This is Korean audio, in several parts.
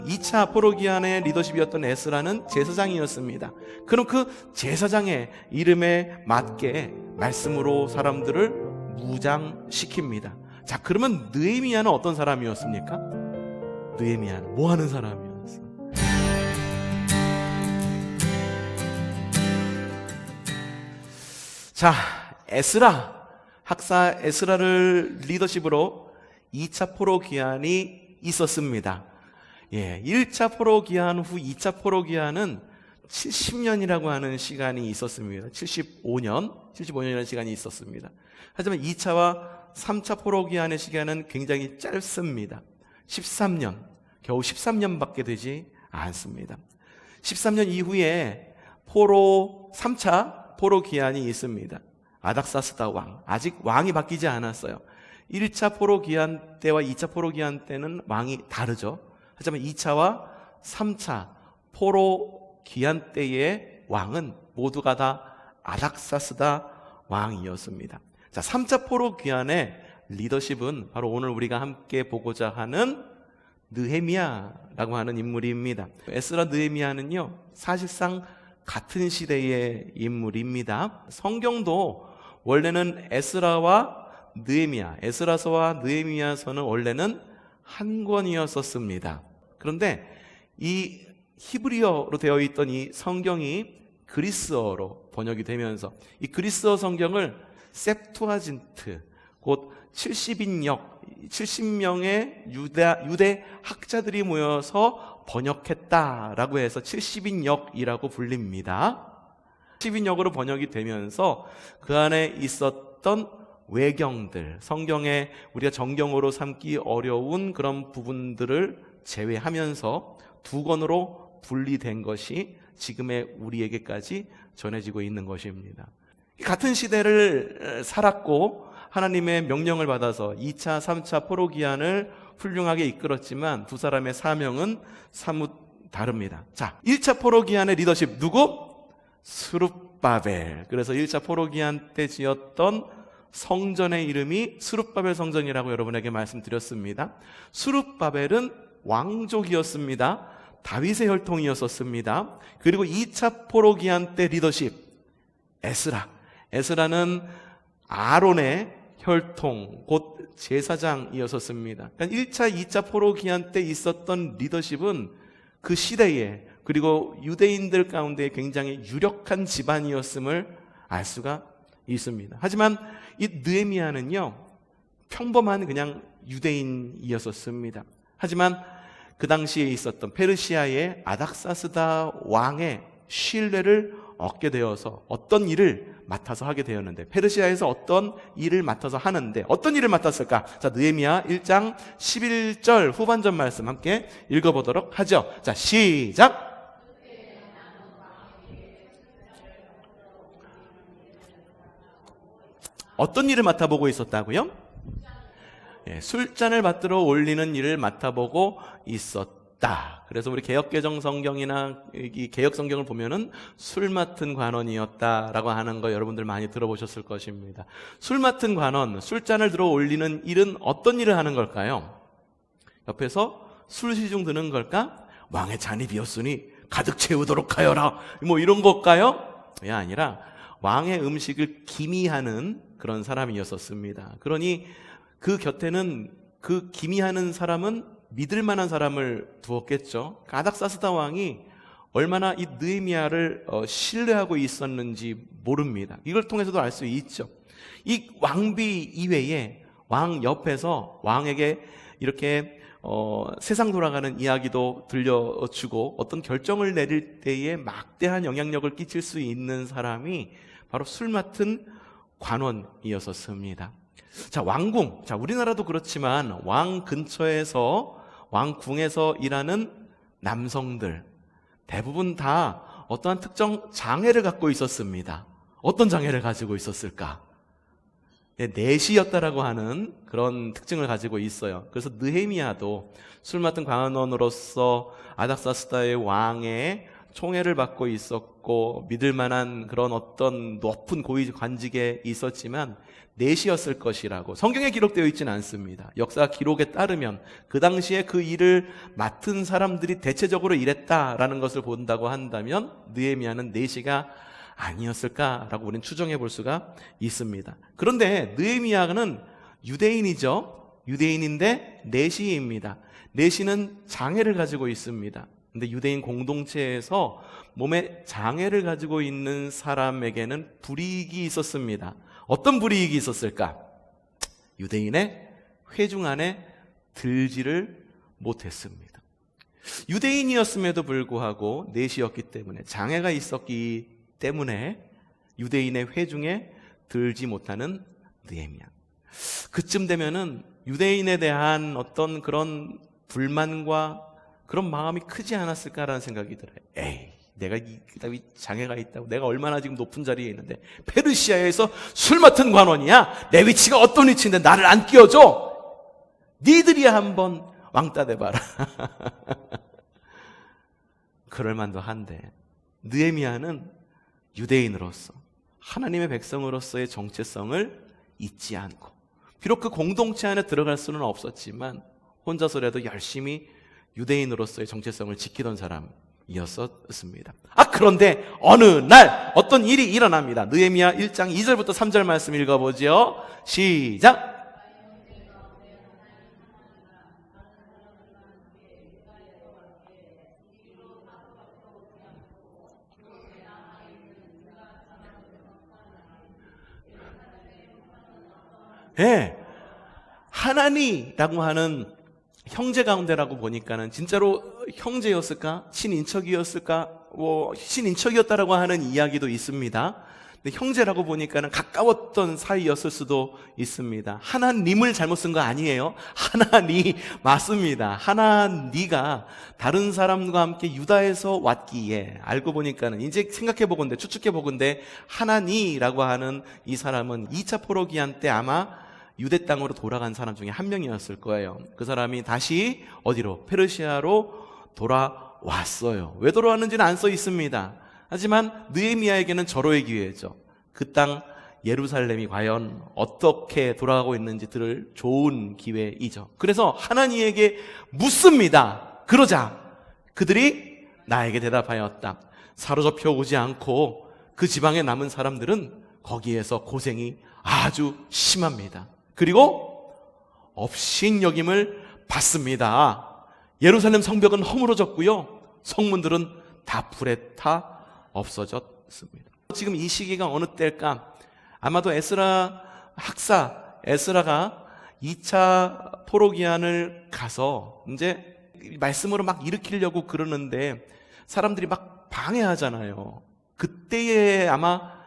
2차 포로기한의 리더십이었던 에스라는 제사장이었습니다. 그럼 그 제사장의 이름에 맞게 말씀으로 사람들을 무장시킵니다. 자, 그러면 느헤미야는 어떤 사람이었습니까? 느헤미야는 뭐 하는 사람이었어? 자, 에스라, 학사 에스라를 리더십으로 2차 포로기한이 있었습니다. 1차 포로기한 후 2차 포로기한은 70년이라고 하는 시간이 있었습니다. 75년이라는 시간이 있었습니다. 하지만 2차와 3차 포로기한의 시간은 굉장히 짧습니다. 13년, 겨우 13년밖에 되지 않습니다. 13년 이후에 3차 포로기한이 있습니다. 아닥사스다 왕, 아직 왕이 바뀌지 않았어요. 1차 포로기한 때와 2차 포로기한 때는 왕이 다르죠. 하지만 2차와 3차 포로기한 때의 왕은 모두가 다 아닥사스다 왕이었습니다. 자, 3차 포로기한의 리더십은 바로 오늘 우리가 함께 보고자 하는 느헤미야라고 하는 인물입니다. 에스라 느헤미야는요, 사실상 같은 시대의 인물입니다. 성경도 원래는 에스라와 느헤미야, 에스라서와 느헤미야서는 원래는 한 권이었었습니다. 그런데 이 히브리어로 되어 있던 이 성경이 그리스어로 번역이 되면서 이 그리스어 성경을 셉투아진트, 곧 70명의 유대 학자들이 모여서 번역했다라고 해서 70인역이라고 불립니다. 70인역으로 번역이 되면서 그 안에 있었던 외경들, 성경에 우리가 정경으로 삼기 어려운 그런 부분들을 제외하면서 두 권으로 분리된 것이 지금의 우리에게까지 전해지고 있는 것입니다. 같은 시대를 살았고 하나님의 명령을 받아서 2차, 3차 포로기한을 훌륭하게 이끌었지만 두 사람의 사명은 사뭇 다릅니다. 자, 1차 포로기한의 리더십 누구? 스룹바벨. 그래서 1차 포로기한 때 지었던 성전의 이름이 스룹바벨 성전이라고 여러분에게 말씀드렸습니다. 스룹바벨은 왕족이었습니다. 다윗의 혈통이었었습니다. 그리고 2차 포로기한 때 리더십 에스라는 아론의 혈통, 곧 제사장이었었습니다. 그러니까 1차, 2차 포로기한 때 있었던 리더십은 그 시대에, 그리고 유대인들 가운데 굉장히 유력한 집안이었음을 알 수가 있습니다. 하지만 이 느헤미야는요, 평범한 그냥 유대인이었었습니다. 하지만 그 당시에 있었던 페르시아의 아닥사스다 왕의 신뢰를 얻게 되어서 어떤 일을 맡아서 하게 되었는데, 페르시아에서 어떤 일을 맡아서 하는데 어떤 일을 맡았을까? 자, 느헤미야 1장 11절 후반전 말씀 함께 읽어보도록 하죠. 자, 시작! 어떤 일을 맡아보고 있었다고요? 술잔을 받들어 올리는 일을 맡아보고 있었다. 그래서 우리 개역개정 성경이나 이 개역 성경을 보면은 술 맡은 관원이었다라고 하는 거 여러분들 많이 들어보셨을 것입니다. 술 맡은 관원, 술잔을 들어 올리는 일은 어떤 일을 하는 걸까요? 옆에서 술 시중 드는 걸까? 왕의 잔이 비었으니 가득 채우도록 하여라. 뭐 이런 걸까요? 그게 아니라 왕의 음식을 기미하는 그런 사람이었었습니다. 그러니 그 곁에는 그 기미하는 사람은 믿을 만한 사람을 두었겠죠. 아닥사스다 왕이 얼마나 이 느헤미야를 신뢰하고 있었는지 모릅니다. 이걸 통해서도 알 수 있죠. 이 왕비 이외에 왕 옆에서 왕에게 이렇게 세상 돌아가는 이야기도 들려주고 어떤 결정을 내릴 때에 막대한 영향력을 끼칠 수 있는 사람이 바로 술 맡은 관원이었었습니다. 자, 왕궁. 자, 우리나라도 그렇지만 왕 근처에서, 왕궁에서 일하는 남성들 대부분 다 어떠한 특정 장애를 갖고 있었습니다. 어떤 장애를 가지고 있었을까? 내시였다라고 하는 그런 특징을 가지고 있어요. 그래서 느헤미야도 술 맡은 관원으로서 아닥사스다의 왕의 총애를 받고 있었고 믿을 만한 그런 어떤 높은 고위 관직에 있었지만 넷이었을 것이라고 성경에 기록되어 있지는 않습니다. 역사 기록에 따르면 그 당시에 그 일을 맡은 사람들이 대체적으로 이랬다라는 것을 본다고 한다면 느헤미야는 넷이가 아니었을까라고 우리는 추정해 볼 수가 있습니다. 그런데 느헤미야는 유대인이죠. 유대인인데 내시입니다. 내시는 장애를 가지고 있습니다. 근데 유대인 공동체에서 몸에 장애를 가지고 있는 사람에게는 불이익이 있었습니다. 어떤 불이익이 있었을까? 유대인의 회중 안에 들지를 못했습니다. 유대인이었음에도 불구하고 내시였기 때문에 장애가 있었기 때문에 유대인의 회중에 들지 못하는 느헤미야. 그쯤 되면은 유대인에 대한 어떤 그런 불만과 그런 마음이 크지 않았을까라는 생각이 들어요. 에이, 내가 이 장애가 있다고 내가 얼마나 지금 높은 자리에 있는데 페르시아에서 술 맡은 관원이야. 내 위치가 어떤 위치인데 나를 안 끼워줘. 니들이 한번 왕따 대봐라. 그럴 만도 한데 느헤미야는 유대인으로서 하나님의 백성으로서의 정체성을 잊지 않고 비록 그 공동체 안에 들어갈 수는 없었지만 혼자서라도 열심히 유대인으로서의 정체성을 지키던 사람이었습니다. 그런데 어느 날 어떤 일이 일어납니다. 느헤미야 1장 2절부터 3절 말씀 읽어보죠. 시작. 네, 하나니라고 하는 형제 가운데라고 보니까는 진짜로 형제였을까? 친인척이었을까? 친인척이었다라고 하는 이야기도 있습니다. 근데 형제라고 보니까는 가까웠던 사이였을 수도 있습니다. 하나님을 잘못 쓴 거 아니에요. 하나니 맞습니다. 하나니가 다른 사람과 함께 유다에서 왔기에 알고 보니까는 이제 생각해 보건대 추측해 보건대 하나니라고 하는 이 사람은 2차 포로기한 때 아마 유대 땅으로 돌아간 사람 중에 한 명이었을 거예요. 그 사람이 다시 어디로? 페르시아로 돌아왔어요. 왜 돌아왔는지는 안 써 있습니다. 하지만 느헤미야에게는 절호의 기회죠. 그 땅 예루살렘이 과연 어떻게 돌아가고 있는지 들을 좋은 기회이죠. 그래서 하나님에게 묻습니다. 그러자 그들이 나에게 대답하였다. 사로잡혀 오지 않고 그 지방에 남은 사람들은 거기에서 고생이 아주 심합니다. 그리고 업신여김을 받습니다. 예루살렘 성벽은 허물어졌고요. 성문들은 다 불에 타 없어졌습니다. 지금 이 시기가 어느 때일까? 아마도 에스라 학사 에스라가 2차 포로기한을 가서 이제 말씀으로 막 일으키려고 그러는데 사람들이 막 방해하잖아요. 그때에 아마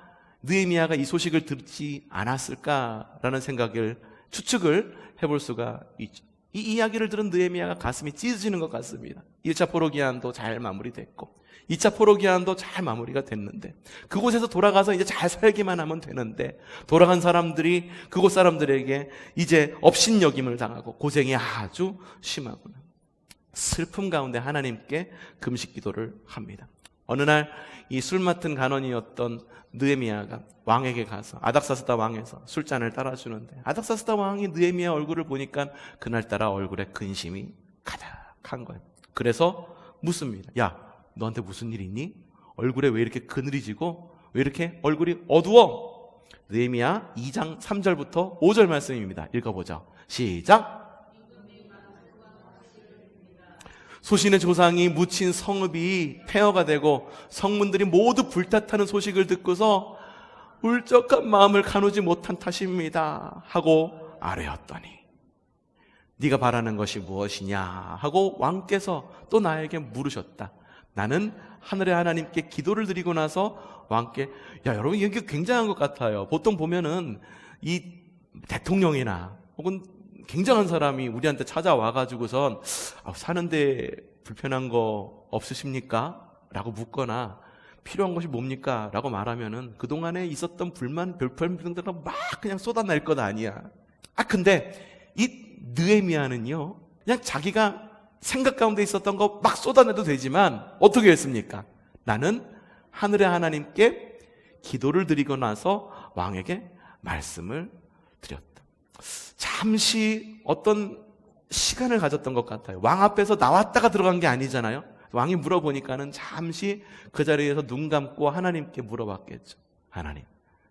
느헤미야가 이 소식을 듣지 않았을까라는 생각을 추측을 해볼 수가 있죠. 이 이야기를 들은 느헤미야가 가슴이 찢어지는 것 같습니다. 1차 포로기한도 잘 마무리됐고 2차 포로기한도 잘 마무리가 됐는데 그곳에서 돌아가서 이제 잘 살기만 하면 되는데 돌아간 사람들이 그곳 사람들에게 이제 업신여김을 당하고 고생이 아주 심하구나. 슬픔 가운데 하나님께 금식 기도를 합니다. 어느 날 이 술 맡은 간원이었던 느헤미야가 왕에게 가서 아닥사스다 왕에서 술잔을 따라주는데 아닥사스다 왕이 느헤미야 얼굴을 보니까 그날따라 얼굴에 근심이 가득한 거예요. 그래서 묻습니다. 야, 너한테 무슨 일 있니? 얼굴에 왜 이렇게 그늘이 지고 왜 이렇게 얼굴이 어두워? 느헤미야 2장 3절부터 5절 말씀입니다. 읽어보죠. 시작. 소신의 조상이 묻힌 성읍이 폐허가 되고 성문들이 모두 불탔다는 소식을 듣고서 울적한 마음을 가누지 못한 탓입니다 하고 아뢰었더니 네가 바라는 것이 무엇이냐 하고 왕께서 또 나에게 물으셨다. 나는 하늘의 하나님께 기도를 드리고 나서 왕께 여러분 이게 굉장한 것 같아요. 보통 보면은 이 대통령이나 혹은 굉장한 사람이 우리한테 찾아와가지고선 사는데 불편한 거 없으십니까? 라고 묻거나 필요한 것이 뭡니까? 라고 말하면은 그동안에 있었던 불만, 별표들은 막 그냥 쏟아낼 것 아니야. 근데 이 느헤미야는요, 그냥 자기가 생각 가운데 있었던 거 막 쏟아내도 되지만 어떻게 했습니까? 나는 하늘의 하나님께 기도를 드리고 나서 왕에게 말씀을 드렸다. 잠시 어떤 시간을 가졌던 것 같아요. 왕 앞에서 나왔다가 들어간 게 아니잖아요. 왕이 물어보니까는 잠시 그 자리에서 눈 감고 하나님께 물어봤겠죠. 하나님,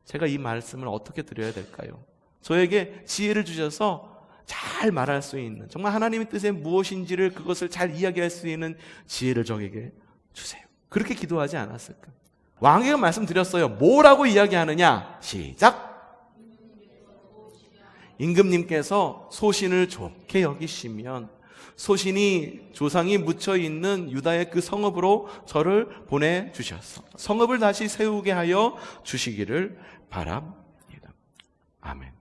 제가 이 말씀을 어떻게 드려야 될까요? 저에게 지혜를 주셔서 잘 말할 수 있는, 정말 하나님의 뜻이 무엇인지를 그것을 잘 이야기할 수 있는 지혜를 저에게 주세요. 그렇게 기도하지 않았을까? 왕에게 말씀드렸어요. 뭐라고 이야기하느냐? 시작! 임금님께서 소신을 좋게 여기시면 소신이 조상이 묻혀있는 유다의 그 성읍으로 저를 보내주셔서 성읍을 다시 세우게 하여 주시기를 바랍니다. 아멘.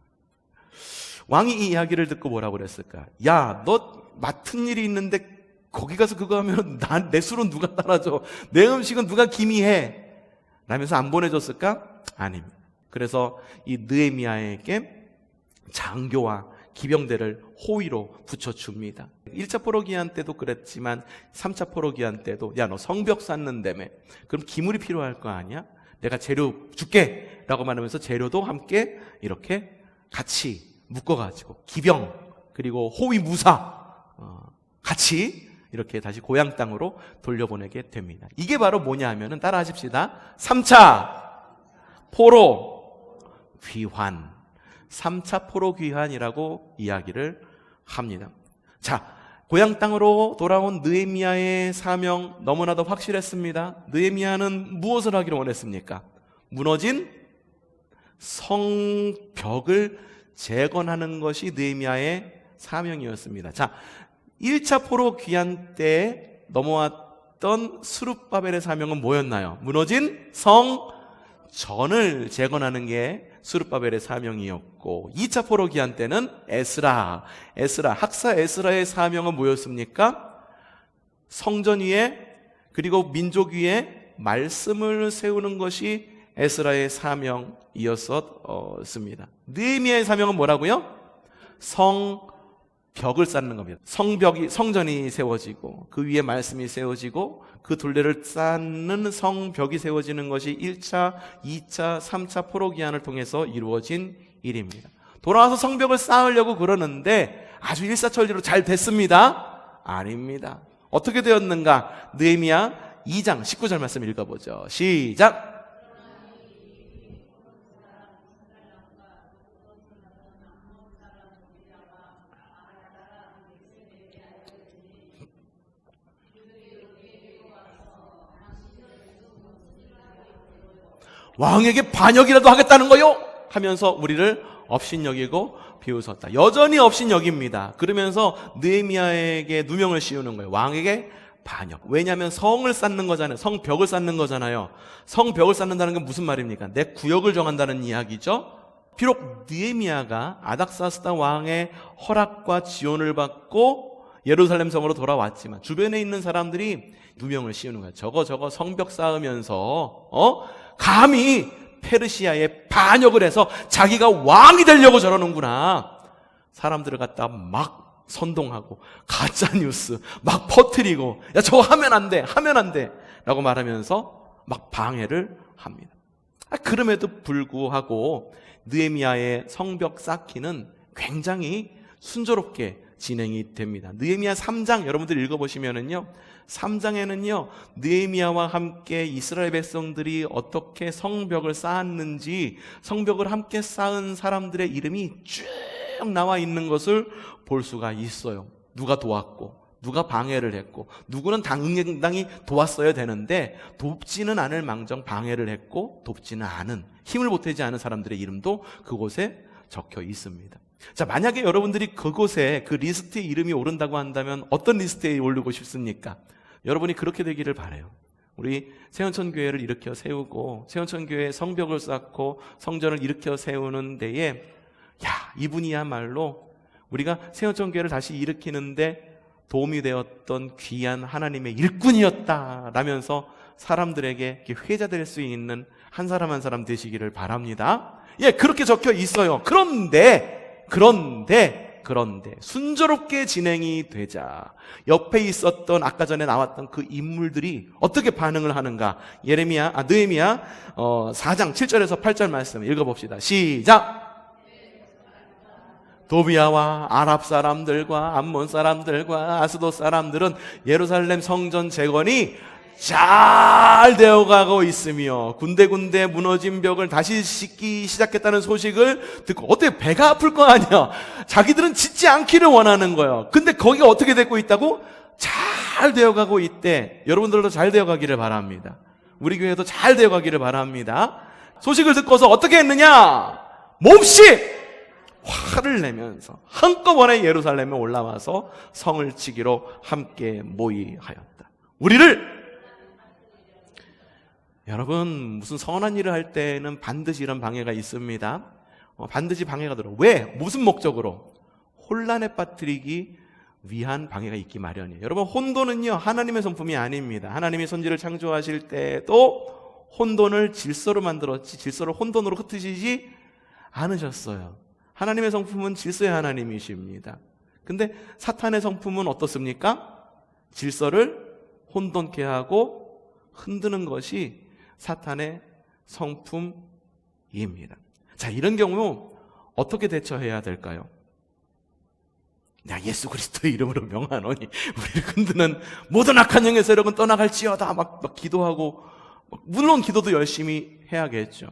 왕이 이 이야기를 듣고 뭐라고 그랬을까? 야, 너 맡은 일이 있는데 거기 가서 그거 하면 내 술은 누가 따라줘? 내 음식은 누가 기미해? 라면서 안 보내줬을까? 아닙니다. 그래서 이 느헤미야에게 장교와 기병대를 호위로 붙여줍니다. 1차 포로기한 때도 그랬지만 3차 포로기한 때도 야, 너 성벽 쌓는다며. 그럼 기물이 필요할 거 아니야? 내가 재료 줄게 라고 말하면서 재료도 함께 이렇게 같이 묶어가지고 기병 그리고 호위 무사 같이 이렇게 다시 고향 땅으로 돌려보내게 됩니다. 이게 바로 뭐냐 하면은 따라 하십시다. 3차 포로 귀환. 3차 포로 귀환이라고 이야기를 합니다. 자, 고향 땅으로 돌아온 느헤미야의 사명 너무나도 확실했습니다. 느헤미야는 무엇을 하기를 원했습니까? 무너진 성벽을 재건하는 것이 느헤미야의 사명이었습니다. 자, 1차 포로 귀환 때 넘어왔던 스룹바벨의 사명은 뭐였나요? 무너진 성전을 재건하는 게 스룹바벨의 사명이었고, 2차 포로 귀환 때는 에스라 학사 에스라의 사명은 뭐였습니까? 성전 위에 그리고 민족 위에 말씀을 세우는 것이 에스라의 사명이었습니다. 느헤미야의 사명은 뭐라고요? 성벽을 쌓는 겁니다. 성전이 세워지고 그 위에 말씀이 세워지고 그 둘레를 쌓는 성벽이 세워지는 것이 1차, 2차, 3차 포로기한을 통해서 이루어진 일입니다. 돌아와서 성벽을 쌓으려고 그러는데 아주 일사천리로 잘 됐습니다? 아닙니다. 어떻게 되었는가? 느헤미야 2장 19절 말씀 읽어보죠. 시작! 왕에게 반역이라도 하겠다는 거요? 하면서 우리를 업신여기고 비웃었다. 여전히 업신여깁니다. 그러면서 느헤미야에게 누명을 씌우는 거예요. 왕에게 반역. 왜냐하면 성을 쌓는 거잖아요. 성벽을 쌓는 거잖아요. 성벽을 쌓는다는 건 무슨 말입니까? 내 구역을 정한다는 이야기죠. 비록 느헤미야가 아닥사스다 왕의 허락과 지원을 받고 예루살렘 성으로 돌아왔지만 주변에 있는 사람들이 누명을 씌우는 거예요. 저거 성벽 쌓으면서 감히 페르시아에 반역을 해서 자기가 왕이 되려고 저러는구나. 사람들을 갖다 막 선동하고 가짜뉴스 막 퍼뜨리고 야 저거 하면 안 돼 라고 말하면서 막 방해를 합니다. 그럼에도 불구하고 느헤미야의 성벽 쌓기는 굉장히 순조롭게 진행이 됩니다. 느헤미야 3장 여러분들 읽어보시면은요, 3장에는요 느헤미야와 함께 이스라엘 백성들이 어떻게 성벽을 쌓았는지, 성벽을 함께 쌓은 사람들의 이름이 쭉 나와 있는 것을 볼 수가 있어요. 누가 도왔고 누가 방해를 했고, 누구는 당당히 도왔어야 되는데 돕지는 않을 망정 방해를 했고, 돕지는 않은, 힘을 보태지 않은 사람들의 이름도 그곳에 적혀 있습니다. 자, 만약에 여러분들이 그곳에 그 리스트에 이름이 오른다고 한다면 어떤 리스트에 오르고 싶습니까? 여러분이 그렇게 되기를 바라요. 우리 세운천교회를 일으켜 세우고 세운천교회에 성벽을 쌓고 성전을 일으켜 세우는 데에 이분이야말로 우리가 세운천교회를 다시 일으키는데 도움이 되었던 귀한 하나님의 일꾼이었다라면서 사람들에게 회자될 수 있는 한 사람 한 사람 되시기를 바랍니다. 그렇게 적혀 있어요. 그런데 그런데 순조롭게 진행이 되자 옆에 있었던 아까 전에 나왔던 그 인물들이 어떻게 반응을 하는가? 느헤미야 4장 7절에서 8절 말씀 읽어봅시다. 시작! 도비아와 아랍 사람들과 암몬 사람들과 아스돗 사람들은 예루살렘 성전 재건이 잘 되어가고 있으며 군데군데 무너진 벽을 다시 짓기 시작했다는 소식을 듣고 어때? 배가 아플 거 아니야. 자기들은 짓지 않기를 원하는 거예요. 근데 거기가 어떻게 되고 있다고? 잘 되어가고 있대. 여러분들도 잘 되어가기를 바랍니다. 우리 교회도 잘 되어가기를 바랍니다. 소식을 듣고서 어떻게 했느냐? 몹시 화를 내면서 한꺼번에 예루살렘에 올라와서 성을 치기로 함께 모의하였다. 여러분, 무슨 선한 일을 할 때는 반드시 이런 방해가 있습니다. 반드시 방해가 들어. 왜? 무슨 목적으로? 혼란에 빠뜨리기 위한 방해가 있기 마련이에요. 여러분, 혼돈은요 하나님의 성품이 아닙니다. 하나님이 선지를 창조하실 때도 혼돈을 질서로 만들었지 질서를 혼돈으로 흩으시지 않으셨어요. 하나님의 성품은 질서의 하나님이십니다. 근데 사탄의 성품은 어떻습니까? 질서를 혼돈케 하고 흔드는 것이 사탄의 성품입니다. 자, 이런 경우 어떻게 대처해야 될까요? 예수 그리스도의 이름으로 명하노니 우리를 흔드는 모든 악한 영의 세력은 떠나갈지어다 막 기도하고, 물론 기도도 열심히 해야겠죠.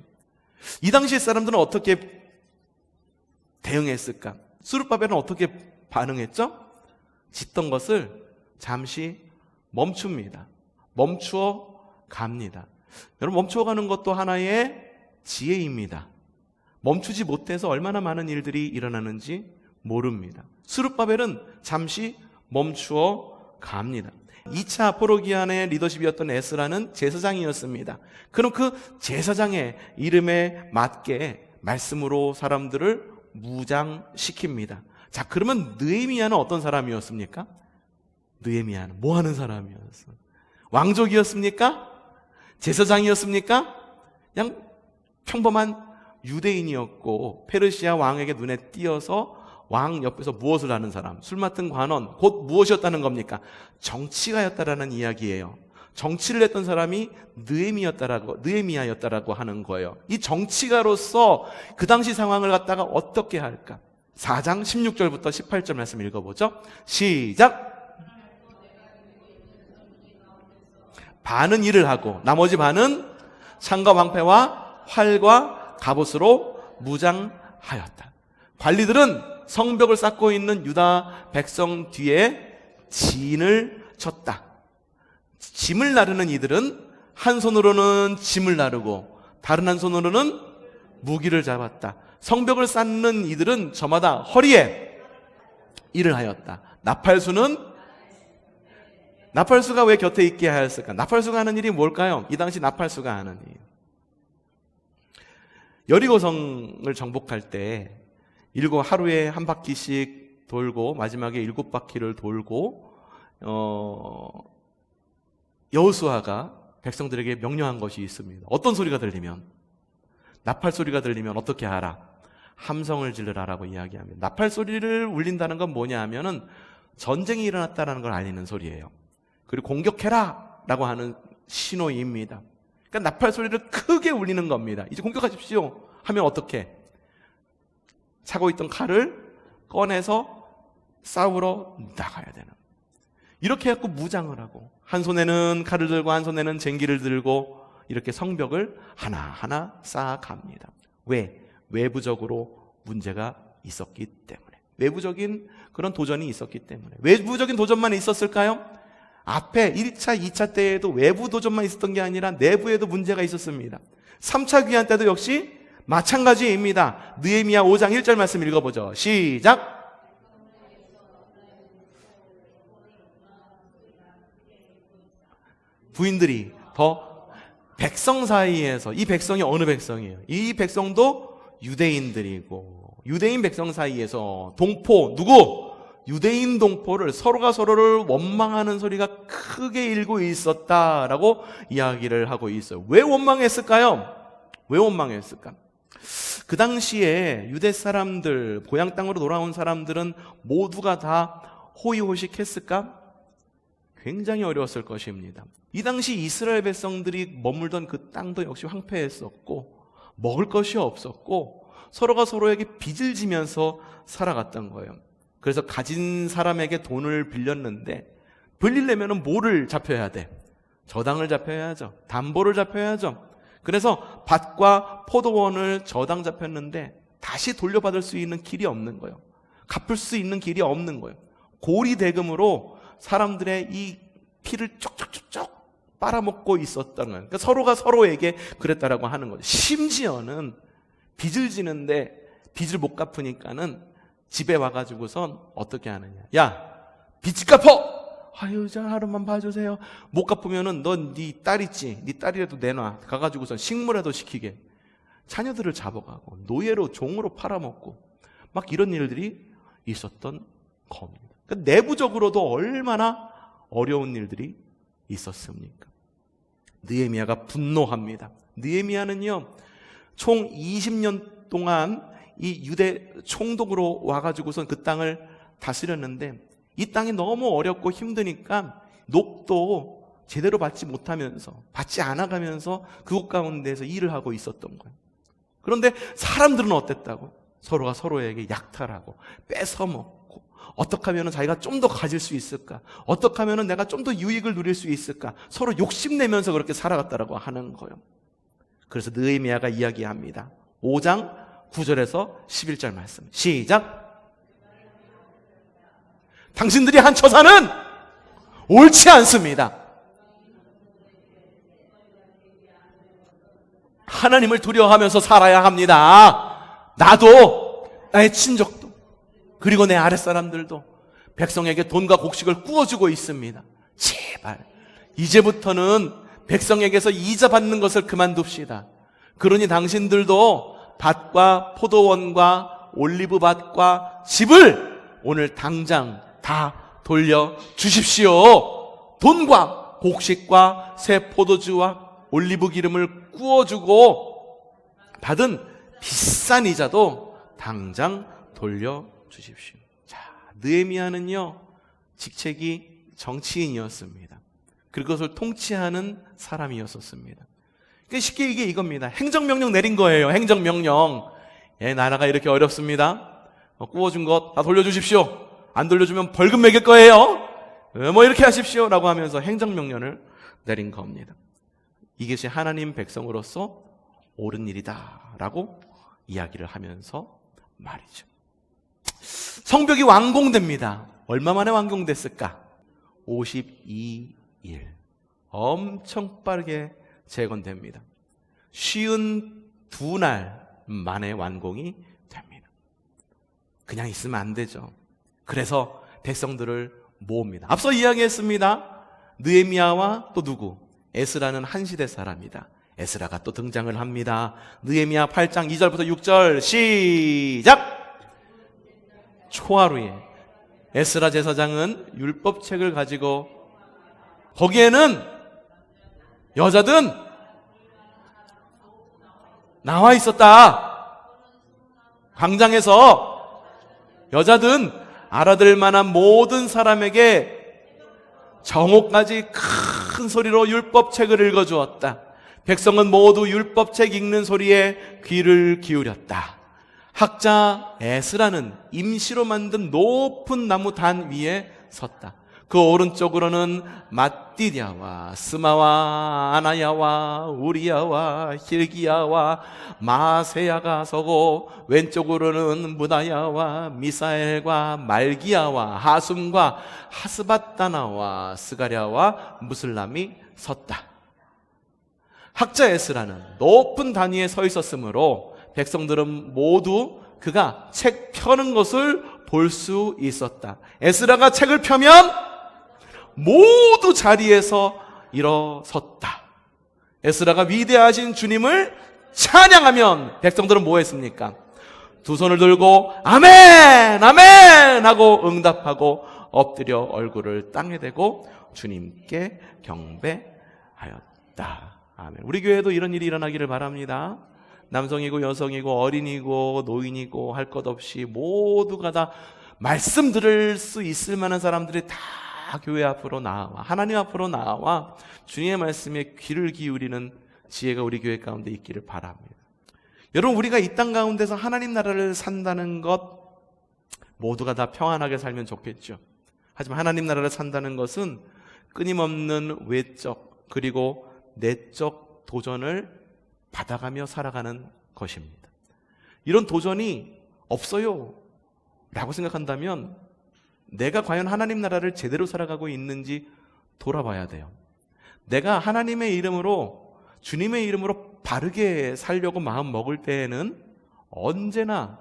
이 당시의 사람들은 어떻게 대응했을까? 스룹바벨은 어떻게 반응했죠? 짓던 것을 잠시 멈춥니다. 멈추어 갑니다. 여러분, 멈추어 가는 것도 하나의 지혜입니다. 멈추지 못해서 얼마나 많은 일들이 일어나는지 모릅니다. 스룹바벨은 잠시 멈추어 갑니다. 2차 아포로기안의 리더십이었던 에스라는 제사장이었습니다. 그럼 그 제사장의 이름에 맞게 말씀으로 사람들을 무장시킵니다. 자, 그러면 느헤미야는 어떤 사람이었습니까? 느헤미야는 뭐 하는 사람이었어? 왕족이었습니까? 제사장이었습니까? 그냥 평범한 유대인이었고 페르시아 왕에게 눈에 띄어서 왕 옆에서 무엇을 하는 사람, 술 맡은 관원, 곧 무엇이었다는 겁니까? 정치가였다라는 이야기예요. 정치를 했던 사람이 느헤미야였다라고 하는 거예요. 이 정치가로서 그 당시 상황을 갖다가 어떻게 할까? 4장 16절부터 18절 말씀 읽어보죠. 시작! 반은 일을 하고 나머지 반은 창과 방패와 활과 갑옷으로 무장하였다. 관리들은 성벽을 쌓고 있는 유다 백성 뒤에 진을 쳤다. 짐을 나르는 이들은 한 손으로는 짐을 나르고 다른 한 손으로는 무기를 잡았다. 성벽을 쌓는 이들은 저마다 허리에 일을 하였다. 나팔수가 왜 곁에 있게 하였을까? 나팔수가 하는 일이 뭘까요? 이 당시 나팔수가 하는 일. 여리고성을 정복할 때 하루에 한 바퀴씩 돌고 마지막에 7바퀴를 돌고 여호수아가 백성들에게 명령한 것이 있습니다. 어떤 소리가 들리면? 나팔 소리가 들리면 어떻게 하라? 함성을 지르라라고 이야기합니다. 나팔 소리를 울린다는 건 뭐냐 하면은 전쟁이 일어났다는 걸 알리는 소리예요. 그리고 공격해라 라고 하는 신호입니다. 그러니까 나팔 소리를 크게 울리는 겁니다. 이제 공격하십시오 하면 어떻게? 차고 있던 칼을 꺼내서 싸우러 나가야 되는, 이렇게 해갖고 무장을 하고 한 손에는 칼을 들고 한 손에는 쟁기를 들고 이렇게 성벽을 하나하나 쌓아갑니다. 왜? 외부적으로 문제가 있었기 때문에, 외부적인 그런 도전이 있었기 때문에. 외부적인 도전만 있었을까요? 앞에 1차, 2차 때에도 외부 도전만 있었던 게 아니라 내부에도 문제가 있었습니다. 3차 귀환 때도 역시 마찬가지입니다. 느헤미야 5장 1절 말씀 읽어보죠. 시작! 부인들이 더 백성 사이에서, 이 백성이 어느 백성이에요? 이 백성도 유대인들이고, 유대인 백성 사이에서 동포, 누구? 유대인 동포를, 서로가 서로를 원망하는 소리가 크게 일고 있었다라고 이야기를 하고 있어요. 왜 원망했을까요? 왜 원망했을까? 그 당시에 유대 사람들, 고향 땅으로 돌아온 사람들은 모두가 다 호의호식했을까? 굉장히 어려웠을 것입니다. 이 당시 이스라엘 백성들이 머물던 그 땅도 역시 황폐했었고 먹을 것이 없었고 서로가 서로에게 빚을 지면서 살아갔던 거예요. 그래서 가진 사람에게 돈을 빌렸는데 빌리려면 뭐를 잡혀야 돼? 저당을 잡혀야죠. 담보를 잡혀야죠. 그래서 밭과 포도원을 저당 잡혔는데 다시 돌려받을 수 있는 길이 없는 거예요. 갚을 수 있는 길이 없는 거예요. 고리 대금으로 사람들의 이 피를 쪽쪽쪽쪽 빨아먹고 있었던 거예요. 그러니까 서로가 서로에게 그랬다라고 하는 거죠. 심지어는 빚을 지는데 빚을 못 갚으니까는 집에 와가지고선 어떻게 하느냐. 야, 빚 갚어! 아유, 저 하루만 봐주세요. 못 갚으면은 넌 네 딸 있지? 네 딸이라도 내놔. 가가지고선 식물에도 시키게. 자녀들을 잡아가고 노예로 종으로 팔아먹고 막 이런 일들이 있었던 겁니다. 그러니까 내부적으로도 얼마나 어려운 일들이 있었습니까? 느헤미야가 분노합니다. 느헤미야는요, 총 20년 동안 이 유대 총독으로 와가지고선 그 땅을 다스렸는데 이 땅이 너무 어렵고 힘드니까 녹도 제대로 받지 못하면서, 받지 않아가면서 그곳 가운데서 일을 하고 있었던 거예요. 그런데 사람들은 어땠다고? 서로가 서로에게 약탈하고 뺏어먹고, 어떻게 하면 자기가 좀 더 가질 수 있을까? 어떻게 하면 내가 좀 더 유익을 누릴 수 있을까? 서로 욕심내면서 그렇게 살아갔다라고 하는 거예요. 그래서 느헤미야가 이야기합니다. 5장 9절에서 11절 말씀 시작. 당신들이 한 처사는 옳지 않습니다. 하나님을 두려워하면서 살아야 합니다. 나도, 나의 친족도, 그리고 내 아랫사람들도 백성에게 돈과 곡식을 구워주고 있습니다. 제발 이제부터는 백성에게서 이자 받는 것을 그만둡시다. 그러니 당신들도 밭과 포도원과 올리브밭과 집을 오늘 당장 다 돌려주십시오. 돈과 곡식과 새 포도주와 올리브 기름을 구워주고 받은 비싼 이자도 당장 돌려주십시오. 자, 느헤미야는요, 직책이 정치인이었습니다. 그것을 통치하는 사람이었었습니다. 그러니까 쉽게 이게 이겁니다. 행정명령 내린 거예요. 행정명령. 예, 나라가 이렇게 어렵습니다. 구워준 것 다 돌려주십시오. 안 돌려주면 벌금 매길 거예요. 뭐 이렇게 하십시오 라고 하면서 행정명령을 내린 겁니다. 이것이 하나님 백성으로서 옳은 일이다 라고 이야기를 하면서 말이죠. 성벽이 완공됩니다. 얼마 만에 완공됐을까? 52일. 엄청 빠르게 재건됩니다. 52날 만에 완공이 됩니다. 그냥 있으면 안 되죠. 그래서 백성들을 모읍니다. 앞서 이야기했습니다. 느헤미야와 또 누구? 에스라는 한 시대 사람이다. 에스라가 또 등장을 합니다. 느헤미야 8장 2절부터 6절 시작! 초하루에 에스라 제사장은 율법책을 가지고 거기에는 여자든 나와 있었다. 광장에서 여자든 알아들 만한 모든 사람에게 정오까지 큰 소리로 율법책을 읽어주었다. 백성은 모두 율법책 읽는 소리에 귀를 기울였다. 학자 에스라는 임시로 만든 높은 나무 단 위에 섰다. 그 오른쪽으로는 마띠냐와 스마와 아나야와 우리야와 힐기야와 마세야가 서고 왼쪽으로는 무다야와 미사엘과 말기야와 하숨과 하스바다나와 스가랴와 무슬람이 섰다. 학자 에스라는 높은 단위에 서 있었으므로 백성들은 모두 그가 책 펴는 것을 볼 수 있었다. 에스라가 책을 펴면 모두 자리에서 일어섰다. 에스라가 위대하신 주님을 찬양하면 백성들은 뭐 했습니까? 두 손을 들고 아멘 아멘 하고 응답하고 엎드려 얼굴을 땅에 대고 주님께 경배하였다. 아멘. 우리 교회도 이런 일이 일어나기를 바랍니다. 남성이고 여성이고 어린이고 노인이고 할 것 없이 모두가 다 말씀 들을 수 있을 만한 사람들이 다 교회 앞으로 나와, 하나님 앞으로 나와 주님의 말씀에 귀를 기울이는 지혜가 우리 교회 가운데 있기를 바랍니다. 여러분, 우리가 이 땅 가운데서 하나님 나라를 산다는 것, 모두가 다 평안하게 살면 좋겠죠. 하지만 하나님 나라를 산다는 것은 끊임없는 외적 그리고 내적 도전을 받아가며 살아가는 것입니다. 이런 도전이 없어요 라고 생각한다면 내가 과연 하나님 나라를 제대로 살아가고 있는지 돌아봐야 돼요. 내가 하나님의 이름으로, 주님의 이름으로 바르게 살려고 마음 먹을 때에는 언제나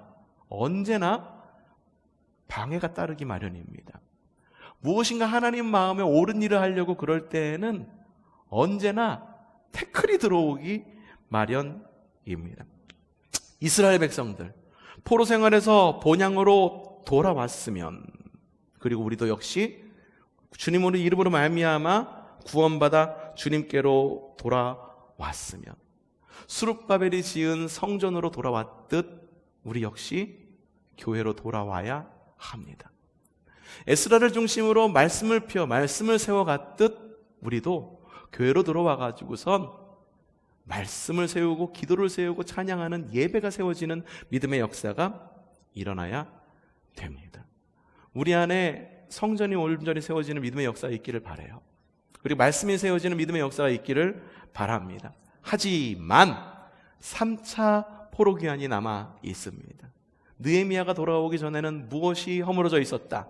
방해가 따르기 마련입니다. 무엇인가 하나님 마음에 옳은 일을 하려고 그럴 때에는 언제나 태클이 들어오기 마련입니다. 이스라엘 백성들, 포로 생활에서 본향으로 돌아왔으면, 그리고 우리도 역시 주님으로 이름으로 말미암아 구원받아 주님께로 돌아왔으면, 스룹바벨이 지은 성전으로 돌아왔듯 우리 역시 교회로 돌아와야 합니다. 에스라를 중심으로 말씀을 세워갔듯 우리도 교회로 들어와가지고선 말씀을 세우고 기도를 세우고 찬양하는 예배가 세워지는 믿음의 역사가 일어나야 됩니다. 우리 안에 성전이 온전히 세워지는 믿음의 역사가 있기를 바라요. 그리고 말씀이 세워지는 믿음의 역사가 있기를 바랍니다. 하지만 3차 포로기한이 남아 있습니다. 느헤미야가 돌아오기 전에는 무엇이 허물어져 있었다?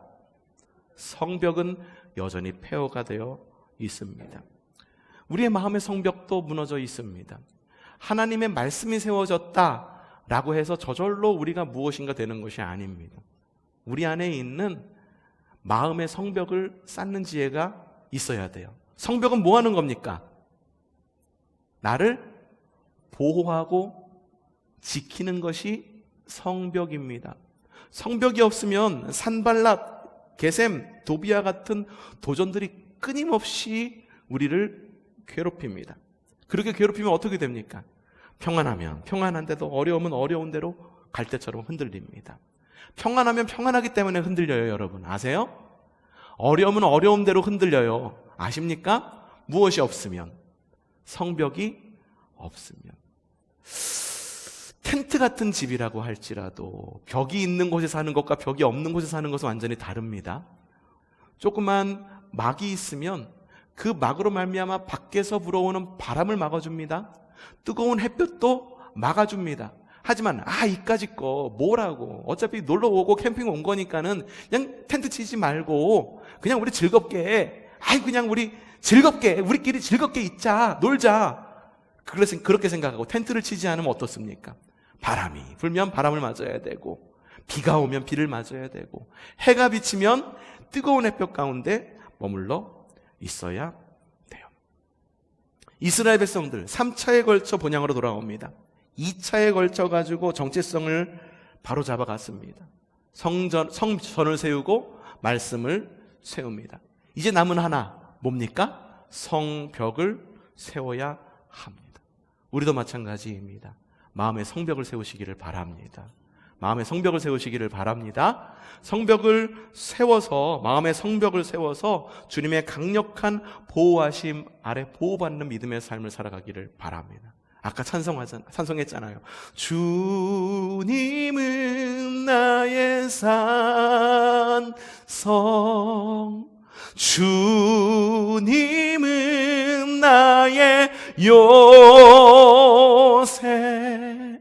성벽은 여전히 폐허가 되어 있습니다. 우리의 마음의 성벽도 무너져 있습니다. 하나님의 말씀이 세워졌다라고 해서 저절로 우리가 무엇인가 되는 것이 아닙니다. 우리 안에 있는 마음의 성벽을 쌓는 지혜가 있어야 돼요. 성벽은 뭐 하는 겁니까? 나를 보호하고 지키는 것이 성벽입니다. 성벽이 없으면 산발랏, 게셈, 도비아 같은 도전들이 끊임없이 우리를 괴롭힙니다. 그렇게 괴롭히면 어떻게 됩니까? 평안하면 평안한데도 어려우면 어려운 대로 갈대처럼 흔들립니다. 평안하면 평안하기 때문에 흔들려요, 여러분. 아세요? 어려우면 어려운 대로 흔들려요. 아십니까? 무엇이 없으면? 성벽이 없으면. 텐트 같은 집이라고 할지라도 벽이 있는 곳에 사는 것과 벽이 없는 곳에 사는 것은 완전히 다릅니다. 조그만 막이 있으면 그 막으로 말미암아 밖에서 불어오는 바람을 막아줍니다. 뜨거운 햇볕도 막아줍니다. 하지만 이까짓 거 뭐라고, 어차피 놀러 오고 캠핑 온 거니까는 그냥 텐트 치지 말고 그냥 우리 즐겁게, 그냥 우리 즐겁게, 우리끼리 즐겁게 있자, 놀자, 그렇게 생각하고 텐트를 치지 않으면 어떻습니까? 바람이 불면 바람을 맞아야 되고, 비가 오면 비를 맞아야 되고, 해가 비치면 뜨거운 햇볕 가운데 머물러 있어야 돼요. 이스라엘 백성들 3차에 걸쳐 본향으로 돌아옵니다. 2차에 걸쳐 가지고 정체성을 바로 잡아갔습니다. 성전을 세우고 말씀을 세웁니다. 이제 남은 하나 뭡니까? 성벽을 세워야 합니다. 우리도 마찬가지입니다. 마음의 성벽을 세우시기를 바랍니다. 마음의 성벽을 세우시기를 바랍니다. 마음의 성벽을 세워서 주님의 강력한 보호하심 아래 보호받는 믿음의 삶을 살아가기를 바랍니다. 아까 찬송했잖아요. 주님은 나의 산성, 주님은 나의 요새.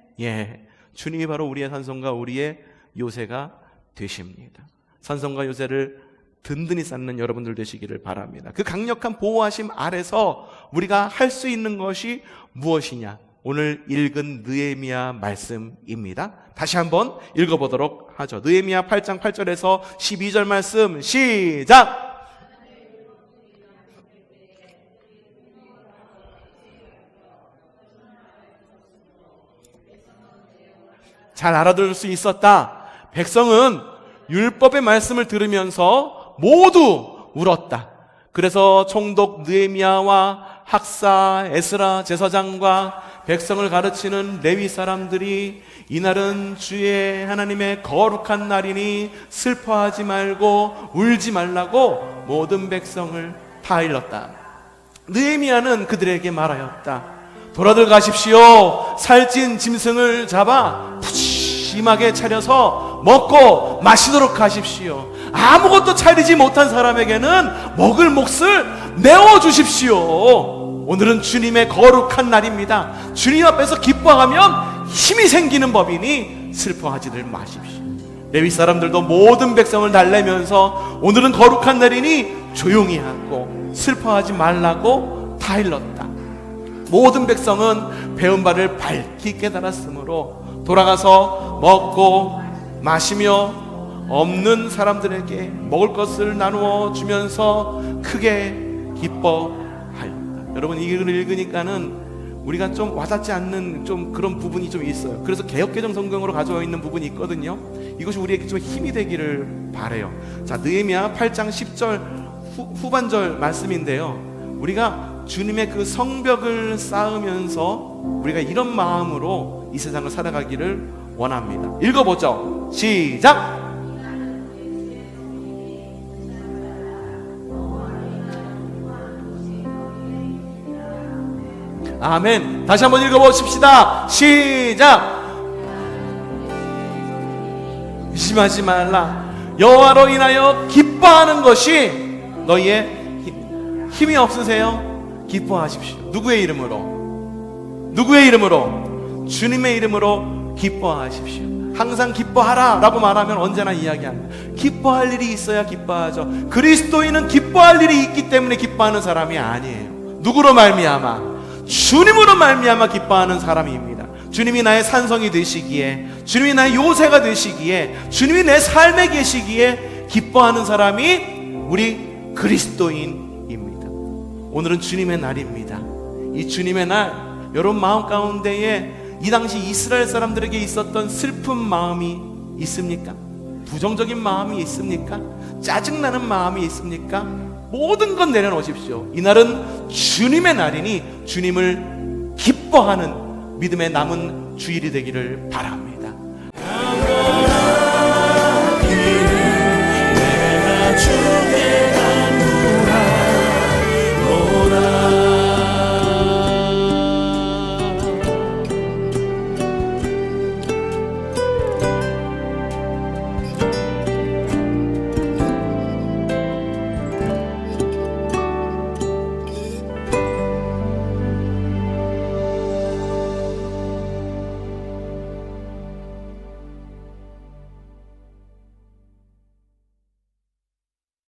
주님이 바로 우리의 산성과 우리의 요새가 되십니다. 산성과 요새를 든든히 쌓는 여러분들 되시기를 바랍니다. 그 강력한 보호하심 아래서 우리가 할 수 있는 것이 무엇이냐? 오늘 읽은 느헤미야 말씀입니다. 다시 한번 읽어보도록 하죠. 느헤미야 8장 8절에서 12절 말씀 시작! 잘 알아들을 수 있었다. 백성은 율법의 말씀을 들으면서 모두 울었다. 그래서 총독 느헤미야와 학사 에스라 제사장과 백성을 가르치는 레위 사람들이 이날은 주의 하나님의 거룩한 날이니 슬퍼하지 말고 울지 말라고 모든 백성을 다 일렀다. 느헤미야는 그들에게 말하였다. 돌아들 가십시오. 살찐 짐승을 잡아 푸짐하게 차려서 먹고 마시도록 하십시오. 아무것도 차리지 못한 사람에게는 먹을 몫을 내어주십시오. 오늘은 주님의 거룩한 날입니다. 주님 앞에서 기뻐하면 힘이 생기는 법이니 슬퍼하지들 마십시오. 레위 사람들도 모든 백성을 달래면서 오늘은 거룩한 날이니 조용히 하고 슬퍼하지 말라고 다 일렀다. 모든 백성은 배운 바를 밝히 깨달았으므로 돌아가서 먹고 마시며 없는 사람들에게 먹을 것을 나누어 주면서 크게 기뻐하였다. 여러분, 이 글을 읽으니까는 우리가 좀 와닿지 않는 좀 그런 부분이 좀 있어요. 그래서 개역개정 성경으로 가져와 있는 부분이 있거든요. 이것이 우리에게 좀 힘이 되기를 바라요. 자, 느헤미야 8장 10절 후반절 말씀인데요, 우리가 주님의 그 성벽을 쌓으면서 우리가 이런 마음으로 이 세상을 살아가기를 원합니다. 읽어보죠. 시작! 아멘. 다시 한번 읽어보십시다. 시작! 의심하지 말라. 여호와로 인하여 기뻐하는 것이 너희의 힘이 없으세요? 기뻐하십시오. 누구의 이름으로? 누구의 이름으로? 주님의 이름으로 기뻐하십시오. 항상 기뻐하라 라고 말하면 언제나 이야기합니다. 기뻐할 일이 있어야 기뻐하죠. 그리스도인은 기뻐할 일이 있기 때문에 기뻐하는 사람이 아니에요. 누구로 말미암아? 주님으로 말미암아 기뻐하는 사람입니다. 주님이 나의 산성이 되시기에, 주님이 나의 요새가 되시기에, 주님이 내 삶에 계시기에 기뻐하는 사람이 우리 그리스도인입니다. 오늘은 주님의 날입니다. 이 주님의 날, 여러분 마음 가운데에 이 당시 이스라엘 사람들에게 있었던 슬픈 마음이 있습니까? 부정적인 마음이 있습니까? 짜증나는 마음이 있습니까? 모든 건 내려놓으십시오. 이날은 주님의 날이니 주님을 기뻐하는 믿음의 남은 주일이 되기를 바랍니다.